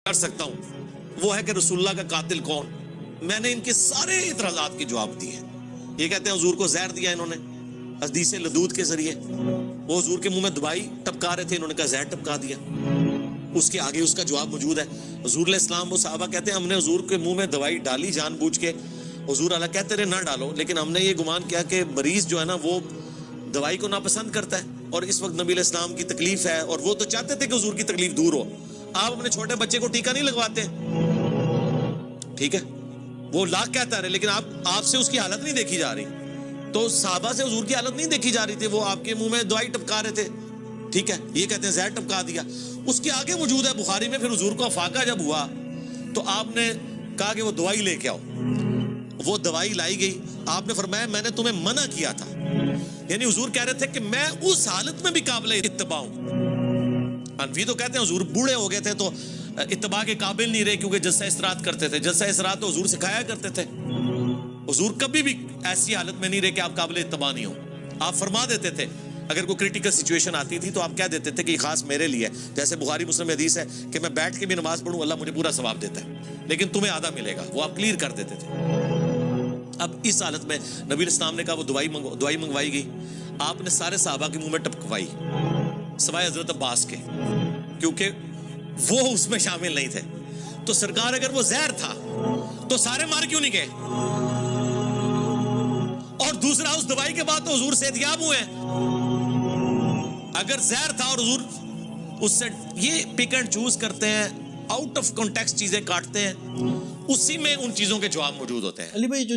کر سکتا ہوں وہ ہے کہ رسول اللہ کا قاتل کون. میں نے ان کے سارے اعتراضات کے جواب دیے. یہ کہتے ہیں حضور کو زہر دیا انہوں نے حدیث لدود کے ذریعے. وہ حضور کے منہ میں دوائی ٹپکا رہے تھے, انہوں نے کہا زہر ٹپکا دیا. اس کے آگے اس کا جواب موجود ہے. حضور علیہ السلام وہ صحابہ کہتے ہیں ہم نے حضور کے منہ میں دوائی ڈالی جان بوجھ کے. حضور اللہ کہتے رہے نہ ڈالو, لیکن ہم نے یہ گمان کیا کہ مریض جو ہے نا وہ دوائی کو ناپسند کرتا ہے, اور اس وقت نبی علیہ السلام کی تکلیف ہے اور وہ تو چاہتے تھے کہ حضور کی تکلیف دور ہو. آپ اپنے چھوٹے بچے کو ٹیکا نہیں لگواتے, ٹھیک ہے, وہ لاکھ کہتا رہے, لیکن آپ سے اس کی حالت نہیں دیکھی جا رہی. تو صحابہ سے حضور کی حالت نہیں دیکھی جا رہی تھی, وہ آپ کے منہ میں دوائی ٹپکا رہے تھے, ٹھیک ہے. یہ کہتے ہیں زہر ٹپکا دیا. اس کے آگے موجود ہے بخاری میں, پھر حضور کو افاقہ جب ہوا تو آپ نے کہا کہ وہ دوائی لے کے آؤ. وہ دوائی لائی گئی. آپ نے فرمایا میں نے تمہیں منع کیا تھا, یعنی حضور کہہ رہے تھے کہ میں اس حالت میں بھی قابل اتباع ہوں. حنفی تو کہتے ہیں حضور بوڑھے ہو گئے تھے تو اتباع کے قابل نہیں رہے کیونکہ جلسہ استراحت کرتے تھے. جلسہ استراحت تو حضور سکھایا کرتے تھے. حضور کبھی بھی ایسی حالت میں نہیں رہے کہ آپ قابل اتباع نہیں ہو. آپ فرما دیتے تھے اگر کوئی کریٹیکل سچویشن آتی تھی تو آپ کہہ دیتے تھے کہ یہ خاص میرے لیے, جیسے بخاری مسلم حدیث ہے کہ میں بیٹھ کے بھی نماز پڑھوں اللہ مجھے پورا ثواب دیتا ہے, لیکن تمہیں آدھا ملے گا. وہ آپ کلیئر کر دیتے تھے. اب اس حالت میں نبی علیہ السلام نے کہا وہ دوائی منگوائی گئی. آپ نے سارے صحابہ کے منہ میں ٹپکوائی سوائے حضرت عباس کے, کیونکہ وہ اس میں شامل نہیں تھے. تو سرکار اگر وہ زہر تھا تو سارے مار کیوں نہیں گئے؟ اور دوسرا اس دوائی کے بعد تو حضور صحتیاب ہوئے ہیں. اگر زہر تھا اور حضور اس سے یہ پک اینڈ چوز کرتے ہیں, آؤٹ آف کانٹیکسٹ چیزیں کاٹتے ہیں, اسی میں ان چیزوں کے جواب موجود ہوتے ہیں. علی بھائی جو